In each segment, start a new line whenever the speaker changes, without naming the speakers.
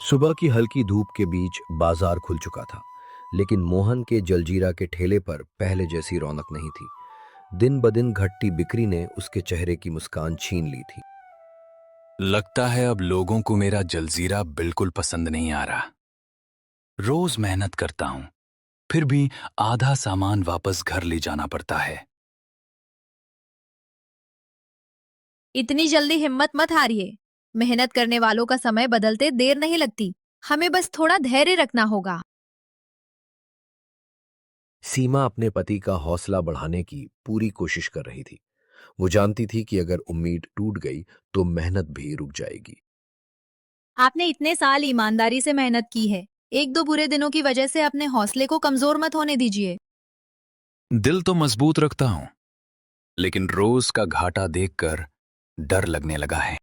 सुबह की हल्की धूप के बीच बाजार खुल चुका था, लेकिन मोहन के जलजीरा के ठेले पर पहले जैसी रौनक नहीं थी। दिन ब दिन घटती बिक्री ने उसके चेहरे की मुस्कान छीन ली थी।
लगता है अब लोगों को मेरा जलजीरा बिल्कुल पसंद नहीं आ रहा। रोज मेहनत करता हूं, फिर भी आधा सामान वापस घर ले जाना पड़ता है।
इतनी जल्दी हिम्मत मत हारिए। मेहनत करने वालों का समय बदलते देर नहीं लगती। हमें बस थोड़ा धैर्य रखना होगा।
सीमा अपने पति का हौसला बढ़ाने की पूरी कोशिश कर रही थी। वो जानती थी कि अगर उम्मीद टूट गई तो मेहनत भी रुक जाएगी।
आपने इतने साल ईमानदारी से मेहनत की है। एक दो बुरे दिनों की वजह से अपने हौसले को कमजोर मत होने दीजिए।
दिल तो मजबूत रखता हूं, लेकिन रोज का घाटा देखकर डर लगने लगा है।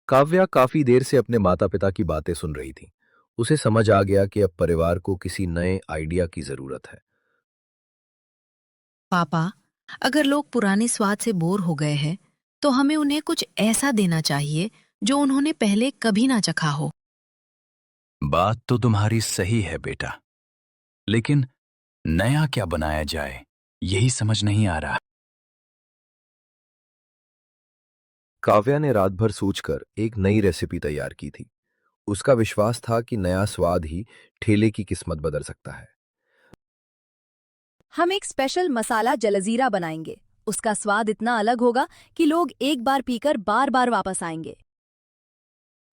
काव्या काफी देर से अपने माता पिता की बातें सुन रही थी। उसे समझ आ गया कि अब परिवार को किसी नए आइडिया की जरूरत है।
पापा, अगर लोग पुराने स्वाद से बोर हो गए हैं, तो हमें उन्हें कुछ ऐसा देना चाहिए जो उन्होंने पहले कभी ना चखा हो।
बात तो तुम्हारी सही है बेटा, लेकिन नया क्या बनाया जाए, यही समझ नहीं आ रहा।
काव्या ने रात भर सोचकर एक नई रेसिपी तैयार की थी। उसका विश्वास था कि नया स्वाद ही ठेले की किस्मत बदल सकता है।
हम एक स्पेशल मसाला जलजीरा बनाएंगे। उसका स्वाद इतना अलग होगा कि लोग एक बार पीकर बार बार वापस आएंगे।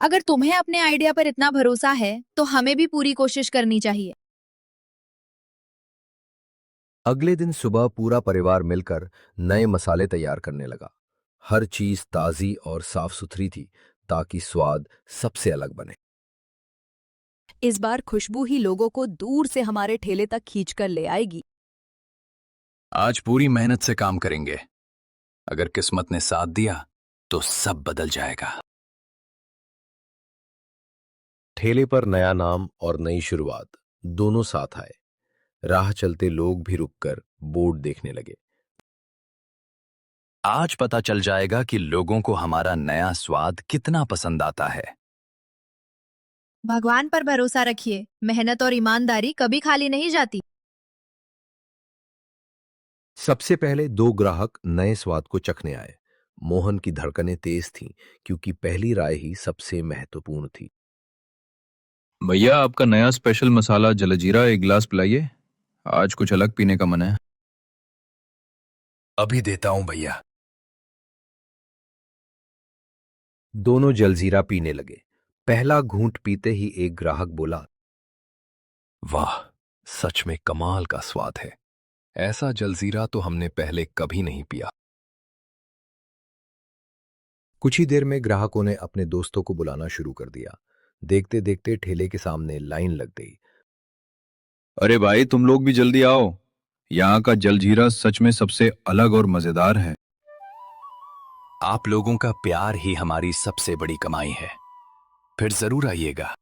अगर तुम्हें अपने आइडिया पर इतना भरोसा है तो हमें भी पूरी कोशिश करनी चाहिए।
अगले दिन सुबह पूरा परिवार मिलकर नए मसाले तैयार करने लगा। हर चीज ताजी और साफ सुथरी थी, ताकि स्वाद सबसे अलग बने।
इस बार खुशबू ही लोगों को दूर से हमारे ठेले तक खींचकर ले आएगी।
आज पूरी मेहनत से काम करेंगे। अगर किस्मत ने साथ दिया तो सब बदल जाएगा।
ठेले पर नया नाम और नई शुरुआत दोनों साथ आए। राह चलते लोग भी रुककर बोर्ड देखने लगे।
आज पता चल जाएगा कि लोगों को हमारा नया स्वाद कितना पसंद आता है।
भगवान पर भरोसा रखिए। मेहनत और ईमानदारी कभी खाली नहीं जाती।
सबसे पहले दो ग्राहक नए स्वाद को चखने आए। मोहन की धड़कनें तेज थीं, क्योंकि पहली राय ही सबसे महत्वपूर्ण थी।
भैया, आपका नया स्पेशल मसाला जलजीरा एक गिलास पिलाइए। आज कुछ अलग पीने का मन है।
अभी देता हूं भैया।
दोनों जलजीरा पीने लगे। पहला घूंट पीते ही एक ग्राहक बोला,
वाह, सच में कमाल का स्वाद है। ऐसा जलजीरा तो हमने पहले कभी नहीं पिया।
कुछ ही देर में ग्राहकों ने अपने दोस्तों को बुलाना शुरू कर दिया। देखते देखते ठेले के सामने लाइन लग गई।
अरे भाई, तुम लोग भी जल्दी आओ। यहाँ का जलजीरा सच में सबसे अलग और मजेदार है।
आप लोगों का प्यार ही हमारी सबसे बड़ी कमाई है। फिर जरूर आइएगा।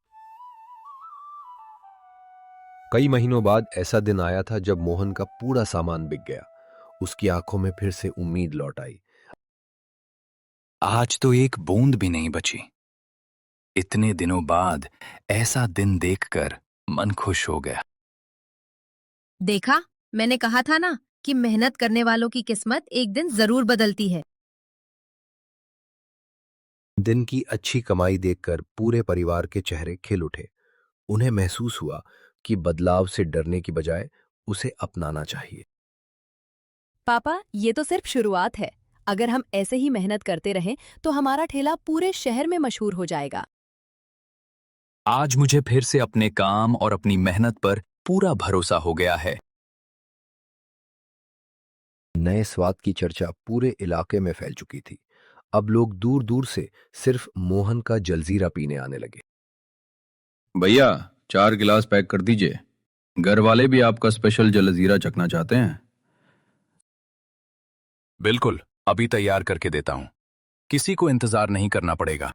कई महीनों बाद ऐसा दिन आया था जब मोहन का पूरा सामान बिक गया। उसकी आंखों में फिर से उम्मीद लौट आई।
आज तो एक बूंद भी नहीं बची। इतने दिनों बाद ऐसा दिन देखकर मन खुश हो गया।
देखा, मैंने कहा था ना कि मेहनत करने वालों की किस्मत एक दिन जरूर बदलती है।
दिन की अच्छी कमाई देखकर पूरे परिवार के चेहरे खिल उठे। उन्हें महसूस हुआ कि बदलाव से डरने की बजाय उसे अपनाना चाहिए।
पापा, ये तो सिर्फ शुरुआत है। अगर हम ऐसे ही मेहनत करते रहें तो हमारा ठेला पूरे शहर में मशहूर हो जाएगा।
आज मुझे फिर से अपने काम और अपनी मेहनत पर पूरा भरोसा हो गया है।
नए स्वाद की चर्चा पूरे इलाके में फैल चुकी थी। अब लोग दूर दूर से सिर्फ मोहन का जलजीरा पीने आने लगे।
भैया, 4 गिलास पैक कर दीजिए। घर वाले भी आपका स्पेशल जलजीरा चखना चाहते हैं।
बिल्कुल, अभी तैयार करके देता हूं। किसी को इंतजार नहीं करना पड़ेगा।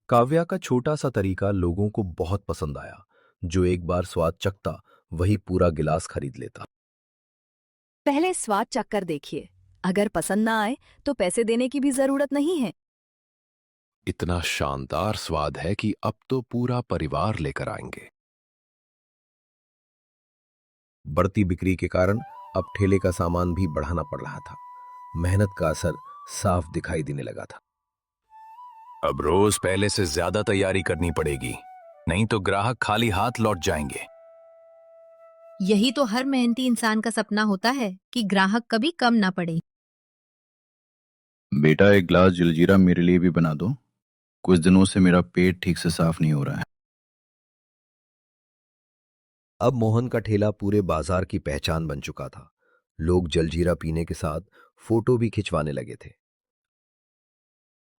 काव्या का छोटा सा तरीका लोगों को बहुत पसंद आया। जो एक बार स्वाद चखता वही पूरा गिलास खरीद लेता।
पहले स्वाद चखकर देखिए। अगर पसंद ना आए तो पैसे देने की भी जरूरत नहीं है।
इतना शानदार स्वाद है कि अब तो पूरा परिवार लेकर आएंगे।
बढ़ती बिक्री के कारण अब ठेले का सामान भी बढ़ाना पड़ रहा था। मेहनत का असर साफ दिखाई देने लगा था।
अब रोज पहले से ज्यादा तैयारी करनी पड़ेगी, नहीं तो ग्राहक खाली हाथ लौट जाएंगे।
यही तो हर मेहनती इंसान का सपना होता है कि ग्राहक कभी कम ना पड़े।
बेटा, एक गिलास जलजीरा मेरे लिए भी बना दो। कुछ दिनों से मेरा पेट ठीक से साफ नहीं हो रहा है।
अब मोहन का ठेला पूरे बाजार की पहचान बन चुका था। लोग जलजीरा पीने के साथ फोटो भी खिंचवाने लगे थे।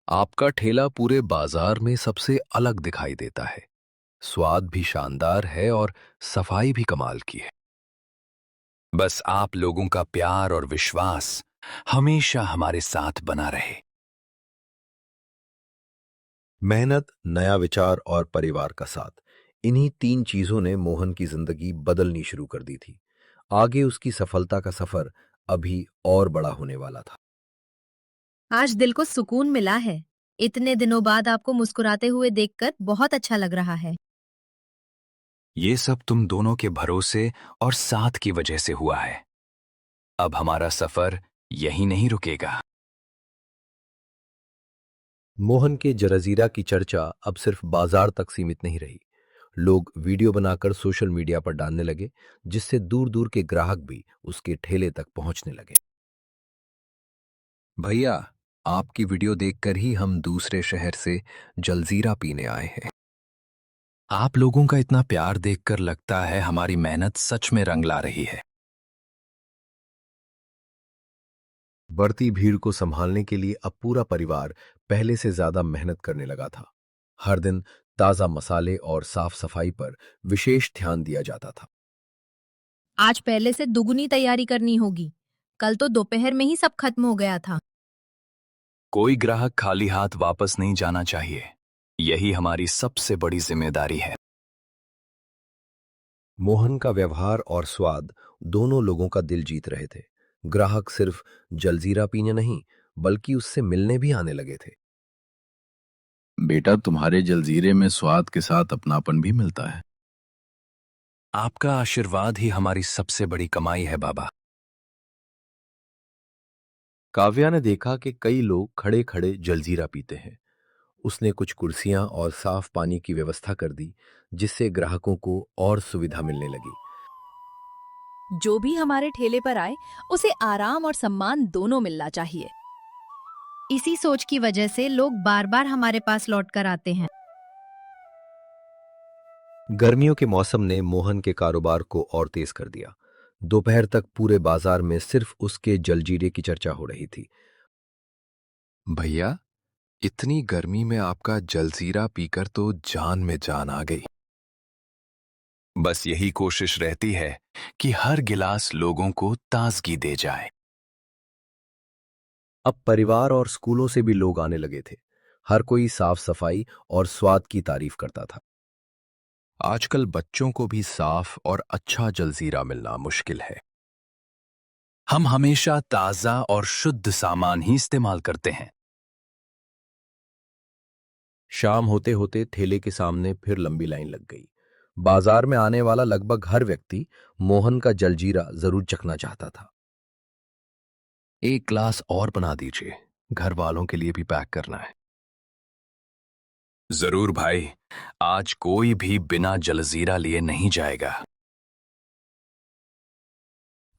आपका ठेला पूरे बाजार में सबसे अलग दिखाई देता है। स्वाद भी शानदार है और सफाई भी कमाल की है।
बस आप लोगों का प्यार और विश्वास हमेशा हमारे साथ बना रहे।
मेहनत, नया विचार और परिवार का साथ, इन्हीं 3 चीजों ने मोहन की जिंदगी बदलनी शुरू कर दी थी। आगे उसकी सफलता का सफर अभी और बड़ा होने वाला था।
आज दिल को सुकून मिला है। इतने दिनों बाद आपको मुस्कुराते हुए देखकर बहुत अच्छा लग रहा है।
ये सब तुम दोनों के भरोसे और साथ की वजह से हुआ है। अब हमारा सफर यहीं नहीं रुकेगा।
मोहन के जलजीरा की चर्चा अब सिर्फ बाजार तक सीमित नहीं रही। लोग वीडियो बनाकर सोशल मीडिया पर डालने लगे, जिससे दूर दूर के ग्राहक भी उसके ठेले तक पहुंचने लगे।
भैया, आपकी वीडियो देखकर ही हम दूसरे शहर से जलजीरा पीने आए हैं।
आप लोगों का इतना प्यार देखकर लगता है हमारी मेहनत सच में रंग ला रही है।
बढ़ती भीड़ को संभालने के लिए अब पूरा परिवार पहले से ज्यादा मेहनत करने लगा था। हर दिन ताजा मसाले और साफ सफाई पर विशेष ध्यान दिया जाता था।
आज पहले से दुगनी तैयारी करनी होगी। कल तो दोपहर में ही सब खत्म हो गया था।
कोई ग्राहक खाली हाथ वापस नहीं जाना चाहिए। यही हमारी सबसे बड़ी जिम्मेदारी है।
मोहन का व्यवहार और स्वाद दोनों लोगों का दिल जीत रहे थे। ग्राहक सिर्फ जलजीरा पीने नहीं, बल्कि उससे मिलने भी आने लगे थे।
बेटा, तुम्हारे जलजीरे में स्वाद के साथ अपनापन भी मिलता है।
आपका आशीर्वाद ही हमारी सबसे बड़ी कमाई है बाबा।
काव्या ने देखा कि कई लोग खड़े खड़े जलजीरा पीते हैं। उसने कुछ कुर्सियां और साफ पानी की व्यवस्था कर दी, जिससे ग्राहकों को और सुविधा मिलने लगी।
जो भी हमारे ठेले पर आए उसे आराम और सम्मान दोनों मिलना चाहिए।
इसी सोच की वजह से लोग बार बार हमारे पास लौट कर आते हैं।
गर्मियों के मौसम ने मोहन के कारोबार को और तेज कर दिया। दोपहर तक पूरे बाजार में सिर्फ उसके जलजीरे की चर्चा हो रही थी।
भैया, इतनी गर्मी में आपका जलजीरा पीकर तो जान में जान आ गई।
बस यही कोशिश रहती है कि हर गिलास लोगों को ताजगी दे जाए।
अब परिवार और स्कूलों से भी लोग आने लगे थे। हर कोई साफ सफाई और स्वाद की तारीफ करता था।
आजकल बच्चों को भी साफ और अच्छा जलजीरा मिलना मुश्किल है।
हम हमेशा ताजा और शुद्ध सामान ही इस्तेमाल करते हैं।
शाम होते होते ठेले के सामने फिर लंबी लाइन लग गई। बाजार में आने वाला लगभग हर व्यक्ति मोहन का जलजीरा जरूर चखना चाहता था।
एक ग्लास और बना दीजिए, घर वालों के लिए भी पैक करना है।
जरूर भाई, आज कोई भी बिना जलजीरा लिए नहीं जाएगा।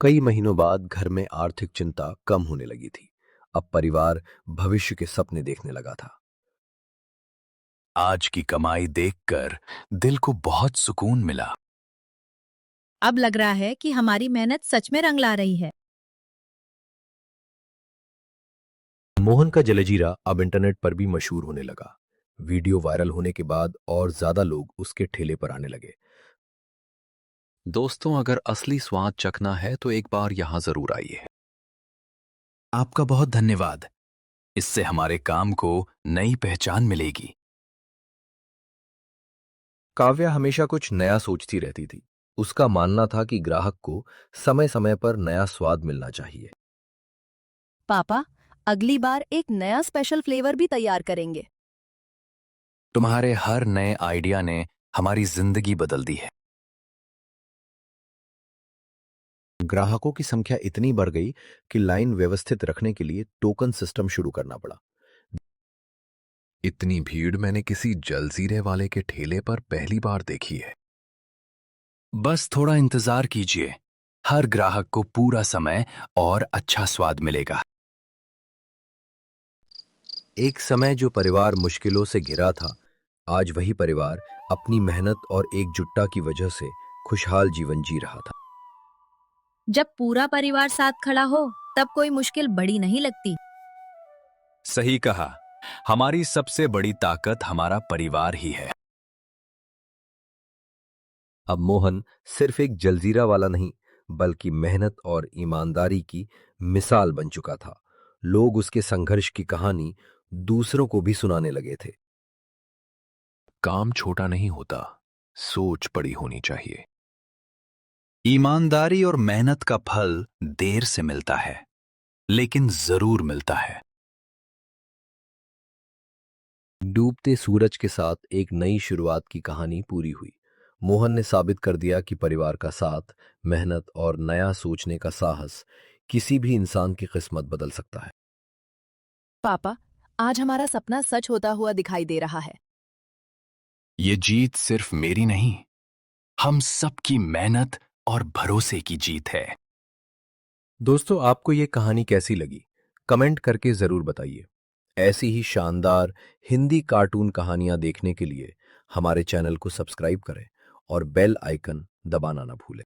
कई महीनों बाद घर में आर्थिक चिंता कम होने लगी थी। अब परिवार भविष्य के सपने देखने लगा था।
आज की कमाई देखकर दिल को बहुत सुकून मिला।
अब लग रहा है कि हमारी मेहनत सच में रंग ला रही है।
मोहन का जलजीरा अब इंटरनेट पर भी मशहूर होने लगा। वीडियो वायरल होने के बाद और ज्यादा लोग उसके ठेले पर आने लगे।
दोस्तों, अगर असली स्वाद चखना है तो एक बार यहां जरूर आइए।
आपका बहुत धन्यवाद। इससे हमारे काम को नई पहचान मिलेगी।
काव्या हमेशा कुछ नया सोचती रहती थी। उसका मानना था कि ग्राहक को समय समय पर नया स्वाद मिलना चाहिए।
पापा, अगली बार एक नया स्पेशल फ्लेवर भी तैयार करेंगे।
तुम्हारे हर नए आइडिया ने हमारी जिंदगी बदल दी है।
ग्राहकों की संख्या इतनी बढ़ गई कि लाइन व्यवस्थित रखने के लिए टोकन सिस्टम शुरू करना पड़ा।
इतनी भीड़ मैंने किसी जलजीरे वाले के ठेले पर पहली बार देखी है।
बस थोड़ा इंतजार कीजिए, हर ग्राहक को पूरा समय और अच्छा स्वाद मिलेगा।
एक समय जो परिवार मुश्किलों से घिरा था, आज वही परिवार अपनी मेहनत और एकजुटता की वजह से खुशहाल जीवन जी रहा था।
जब पूरा परिवार साथ खड़ा हो तब कोई मुश्किल बड़ी नहीं लगती।
सही कहा, हमारी सबसे बड़ी ताकत हमारा परिवार ही है।
अब मोहन सिर्फ एक जलजीरा वाला नहीं, बल्कि मेहनत और ईमानदारी की मिसाल बन चुका था। लोग उसके संघर्ष की कहानी दूसरों को भी सुनाने लगे थे।
काम छोटा नहीं होता, सोच बड़ी होनी चाहिए।
ईमानदारी और मेहनत का फल देर से मिलता है, लेकिन जरूर मिलता है।
डूबते सूरज के साथ एक नई शुरुआत की कहानी पूरी हुई। मोहन ने साबित कर दिया कि परिवार का साथ, मेहनत और नया सोचने का साहस किसी भी इंसान की किस्मत बदल सकता है।
पापा, आज हमारा सपना सच होता हुआ दिखाई दे रहा है।
ये जीत सिर्फ मेरी नहीं, हम सबकी मेहनत और भरोसे की जीत है।
दोस्तों, आपको ये कहानी कैसी लगी? कमेंट करके जरूर बताइए। ऐसी ही शानदार हिंदी कार्टून कहानियां देखने के लिए हमारे चैनल को सब्सक्राइब करें और बेल आइकन दबाना ना भूलें।